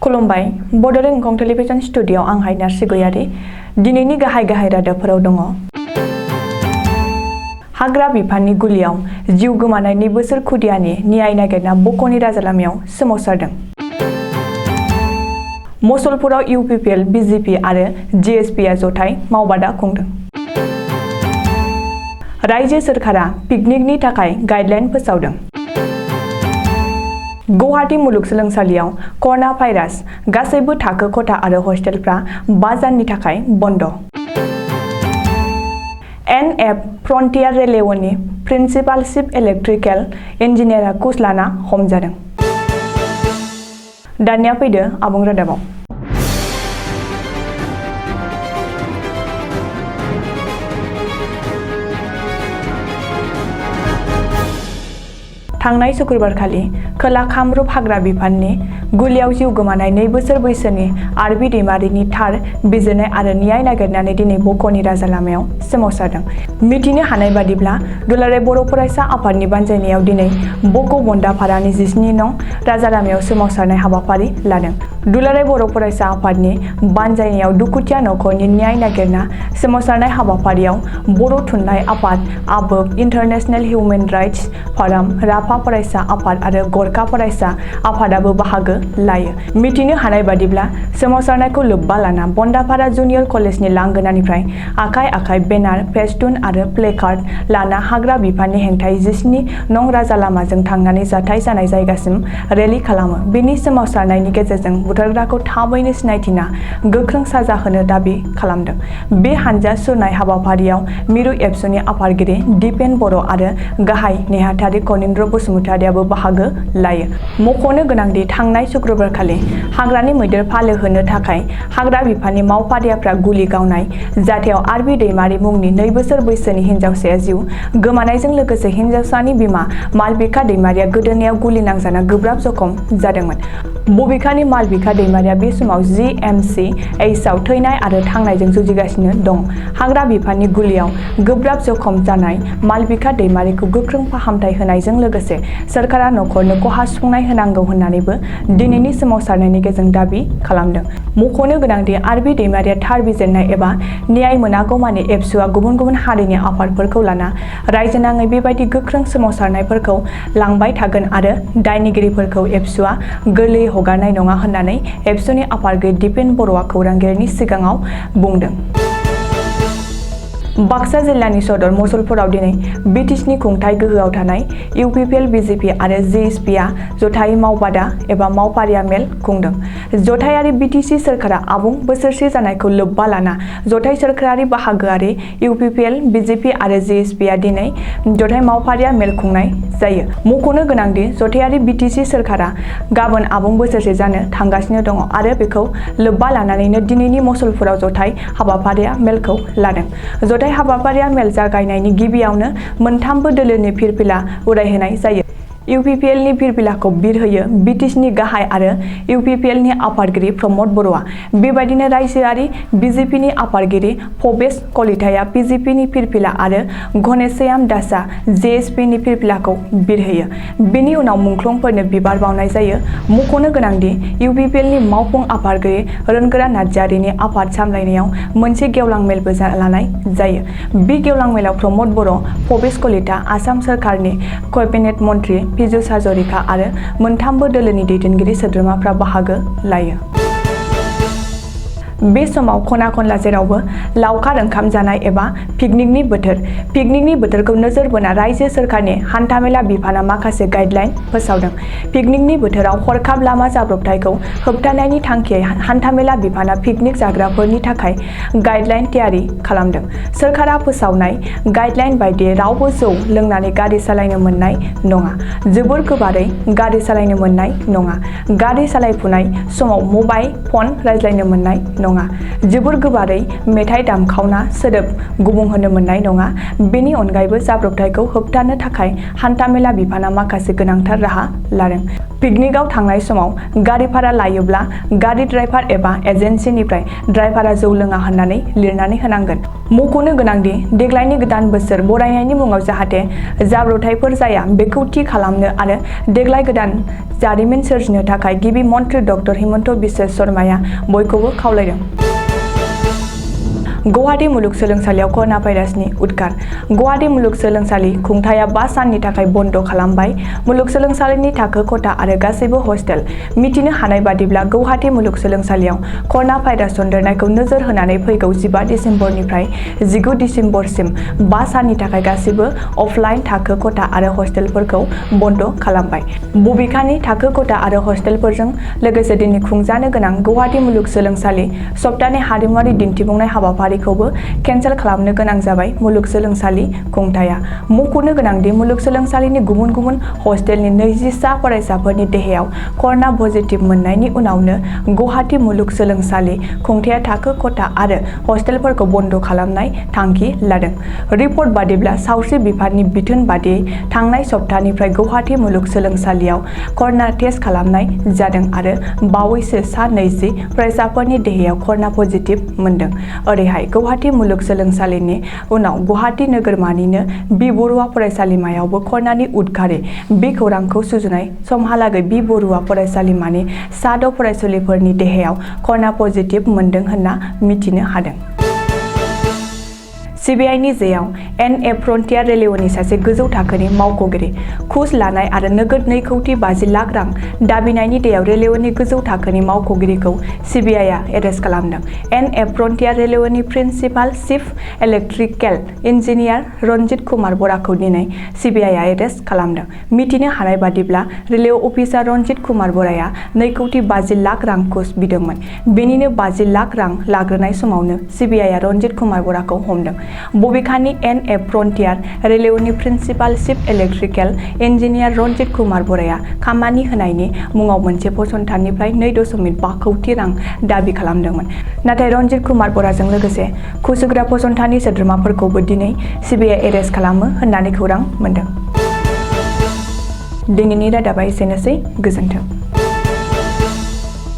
खुलुमबाय Bodoland इंखं television studio आं हायनार सिगयारि दिनैनि गाहाय रादाबफोराव दङ। हाग्रा बिफाननि गुलियाव जिउ गोमानाय 2 बोसोर खुदियानि न्याय नागिरना बक'नि राजालामायाव सोमावसारदों। मसलपुराव इउपिपिएल, बिजेपि आरो जिएसपिआ जथाय मावबादा खुंदों। रायजो सोरखारा पिकनिकनि थाखाय गाइडलाइन फोसावदों। गुवाहाटी मुलुगसोलोंसालियाव कर'ना भाइरास, गासैबो थाखो खथा आरो हस्टेलफ्रा 5 दाननि थाखाय बन्द'। एनएफ फ्रन्टियार रेलवेनि प्रिन्सिपाल चिफ इलेक्ट्रिकेल इन्जिनियारा घुस लाना हमजादों। दानिया फैदो आबुं रादाबाव। थांनाय शुक्रबारखालि खोला कामरुप हाग्रा बिफाननि गुलियाव जिउ गोमानाय 2 बोसोर बैसोनि आरबि दैमारिनि थार बिजिरनाय आरो न्याय नागिरनानै दिनै बक'नि राजालामायाव सोमावसारदों। मिथिनो हानाय बादिब्ला दुलाराय बर' फरायसा आफादनि बानजायनायाव दिनै बक' बन्दापारानि 17 नं राजालामायाव सोमावसारनाय हाबाफारि लादों। दुलाराय बर' फरायसा आफादनि बानजायनायाव दुखुथिया नखरनि न्याय नागिरना सोमावसारनाय हाबाफारियाव बर' थुनलाइ आफाद, आबोब, इन्टारनेशनेल हिउमेन राइट्स फराम, राफा फरायसा आफाद आरो गरखा फरायसा आफादाबो बाहागो लायो। मिथिनो हानाय बादिब्ला सोमावसारनायखौ लोब्बा लाना बन्दापारा जुनियर कलेजनि लांगोनानिफ्राय आखाइ बेनार, फेस्टुन आरो प्लेकार्ड लाना हाग्रा बिफाननि हेंथायै 17 नं राजालामाजों थांनानै जाथाय जानाय जायगासिम रेलि खालामो। बेनि सोमावसारनायनि गेजेरजों बुथारग्राखौ थाबैनो सिनायथिना गोख्रों साजा होनो दाबि खालामदों। बे हानजा सुरनाय हाबाफारियाव मिरु एबसुनि आफादगिरि दिपेन बर' आरो गाहाय नेहाथारि कनिन्द्र बसुमतारियाबो बाहागो लायो। मख'नो गोनांदि थांनाय शुक्रबारखालि हाग्रानि मैदेर फालो होनो थाखाय हाग्रा बिफाननि मावफारियाफ्रा गुलि गावनाय जाथायाव आरबि दैमारि मुंनि 2 बोसोर बैसोनि हिनजावसाया जिउ गोमानायजों लोगोसे हिनजावसानि बिमा मालबिका दैमारिया गोदोनायाव गुलि नांजाना गोब्राब जखम जादोंमोन। बबेखानि मालबिका दैमारिया बे समाव GMCHआव थैनाय आरो थांनायजों जुजिगासिनो दं। हाग्रा बिफाननि गुलियाव गोब्राब जखम जानाय मालबिका दैमारिखौ गोख्रों फाहामथाय होनायजों लोगोसे सोरखारा नखरनो खहा सुफुंनाय होनांगौ होननानैबो दिनैनि सोमावसारनायनि गेजेरजों दाबि खालामदों। मख'नो गोनांदि आरबि दैमारिया थार बिजिरनाय एबा न्याय मोनागौमानि एबसुआ गुबुन हारिनि आफादफोरखौ लाना रायजोनाङै बेबायदि गोख्रों सोमावसारनायफोरखौ लांबाय थागोन आरो दायनिगिरिफोरखौ एबसुआ गोरलैयै हगारनाय नङा होननानै एबसुनि आफादगिरि दिपेन बर'आ खौरांगिरिनि सिगाङाव बुंदों। बाक्सा जिल्लानि सदर मसलपुराव दिनै बिटिसिनि खुंथाय गोहोआव थानाय इउपिपिएल, बिजेपि आरो जिएसपिआ जथायै मावबादा एबा मावफारिया मेल खुंदों। जथायारि बिटिसि सोरखारा आबुं बोसोरसे जानायखौ लोब्बा लाना जथाय सोरखारारि बाहागोआरि इउपिपिएल, बिजेपि आरो जिएसपिआ दिनै जथाय मावफारिया मेल खुंनाय जायो। मख'नो गोनांदि जथायारि बिटिसि सोरखारा गाबोन आबुं बोसोरसे जानो थांगासिनो दङ आरो बेखौ लोब्बा लानानैनो दिनैनि मसलपुराव जथाय हाबाफारिया मेलखौ लादों। जथाय हाबाफारिया मेल जागायनायनि गिबियावनो मोनथामबो दोलोनि फिरफिला उरायहोनाय जायो। इउपिपिएलनि फिरफिलाखौ बिरहोयो बिटिसिनि गाहाय आरो इउपिपिएलनि आफादगिरि प्रमद बर'आ। बेबायदिनो रायजोआरि बिजेपिनि आफादगिरि भबेश कलिताया पिजिपिनि फिरफिला आरो घनश्याम दासआ जिएसपिनि फिरफिलाखौ बिरहोयो। बेनि उनाव मुंख्लंफोरनो बिबार बावनाय जायो। मख'नो गोनांदि इउपिपिएलनि मावफुं आफादगिरि रोनगोरा नार्जारिनि आफाद सामलायनायाव मोनसे गेवलां मेलबो लानाय जायो। बे गेवलां मेलाव प्रमद बर', भबेश कलिता, आसाम सोरखारनि केबिनेट मन्थ्रि पीयूष हाजरिका आरो मोनथामबो दोलोनि दैदेनगिरि सोद्रोमाफ्रा बाहागो लायो। बे समाव खना खनला जेरावबो लावखार ओंखाम जानाय एबा पिकनिकनि बोथोर। पिकनिकनि बोथोरखौ नोजोर बोना रायजो सोरखारनि हान्थामेला बिफाना माखासे गाइडलाइन फोसावदों। पिकनिकनि बोथोराव हरखाब लामा जाब्रबथायखौ होबथानायनि थांखियै हान्थामेला बिफाना पिकनिक जाग्राफोरनि थाखाय गाइडलाइन थियारि खालामदों। सोरखारा फोसावनाय गाइडलाइन बायदियै रावबो जौ लोंनानै गारि सालायनो मोननाय नङा, जोबोर गोबारै गारि सालायनो मोननाय नङा, गारि सालायफुनाय समाव मबाइल फन रायज्लायनो मोननाय नङा। नङा, जोबोर गोबारै मेथाइ दामखावना सोदोब गुबुंहोनो मोननाय नङा। बेनि अनगायैबो जाब्रबथायखौ होबथानो थाखाय हान्थामेला बिफाना माखासे गोनांथार राहा लादों। पिकनिकआव थांनाय समाव गारि भारा लायोब्ला गारि ड्राइभार एबा एजेन्सिनिफ्राय ड्राइभारा जौ लोङा होननानै लिरनानै होनांगोन। मख'नो गोनांदि देग्लायनि गोदान बोसोर बरायनायनि मुङाव जाहाथे जाब्रबथायफोर जाया बेखौ थि खालामनो आरो देग्लाय गोदान जारिमिन सोरजिनो थाखाय गिबि मन्थ्रि डक्टर हिमन्त बिश्व शर्माया बयखौबो खावलायदों। गुवाहाटी मुलुगसोलोंसालियाव कर'ना भाइरासनि उदखार। गुवाहाटी मुलुगसोलोंसालि खुंथाया 5 साननि थाखाय बन्द' खालामबाय। मुलुगसोलोंसालिनि थाखो खथा आरो गासैबो हस्टेल। मिथिनो हानाय बादिब्ला गुवाहाटी मुलुगसोलोंसालियाव कर'ना भाइरास सन्देरनायखौ नोजोर होनानै फैगौ 15 दिसेम्बरनिफ्राय 19 दिसेम्बरसिम 5 साननि थाखाय गासैबो अफलाइन थाखो खथा आरो हस्टेलफोरखौ बन्द' खालामबाय। बबेखानि थाखो खथा आरो हस्टेलफोरजों लोगोसे दिनै खुंजानो गोनां गुवाहाटी मुलुगसोलोंसालि सप्ताहनि हारिमुआरि दिन्थिफुंनाय हाबाफारिखौबो केन्सेल खालामनो गोनां जाबाय। मुलुगसोलोंसालि खुंथाया मख'नो गोनांदि मुलुगसोलोंसालिनि गुबुन गुबुन हस्टेलनि 20 सा फरायसाफोरनि देहायाव कर'ना पजिटिभ मोननायनि उनावनो गुवाहाटी मुलुगसोलोंसालि खुंथाया थाखो खथा आरो हस्टेलफोरखौ बन्द' खालामनाय थांखि लादों। रिपर्ट बादिब्ला सावस्रि बिफाननि बिथोन बादियै थांनाय सप्तानिफ्राय गुवाहाटी मुलुगसोलोंसालियाव कर'ना टेस्ट खालामनाय जादों आरो बावैसो सा 20 फरायसाफोरनि देहायाव कर'ना पजिटिभ मोनदों। ओरैहाय गुवाहाटी मुलुगसोलोंसालिनि उनाव गुवाहाटी नोगोरमानिनो बि बरुवा फरायसालिमायावबो कर'नानि उदखारि। बे खौरांखौ सुजुनाय समहालागै बि बरुवा फरायसालिमानि सा 6 फरायसुलिफोरनि देहायाव कर'ना पजिटिभ मोनदों होनना मिथिनो हादों। सिबिआइनि जेआव एन.ए. फ्रन्टियार रेलवेनि सासे गोजौ थाखोनि मावख'गिरि घुस लानाय आरो नोगोद 2,50 लाख रां दाबिनायनि दायाव रेलवेनि गोजौ थाखोनि मावख'गिरिखौ सिबिआइआ एरेस्ट खालामदों। एन.ए. फ्रन्टियार रेलवेनि principal chief electrical engineer Ranjit Kumar बराखौ दिनै सिबिआइआ एरेस्ट खालामदों। मिथिनो हानाय बादिब्ला रेलवे अफिसार रन्जित कुमार बराया 2,50 लाख रां घुस बिदोंमोन। बेनिनो 50 लाख रां लाग्रोनाय समावनो सिबिआइआ रन्जित कुमार बराखौ हमदों। बबेखानि एन.ए. फ्रन्टियार रेलवेनि principal chief electrical engineer Ranjit Kumar बराया खामानि होनायनि मुङाव मोनसे फसंथाननिफ्राय 2.5 कौटि रां दाबि खालामदोंमोन। नाथाय रन्जित कुमार बराजों लोगोसे घुस होग्रा फसंथाननि सोद्रोमाफोरखौबो दिनै सिबिआइ एरेस्ट खालामो होननानै खौरां मोनदों। दिनैनि रादाबा एसेनोसै। गोजोन्थों।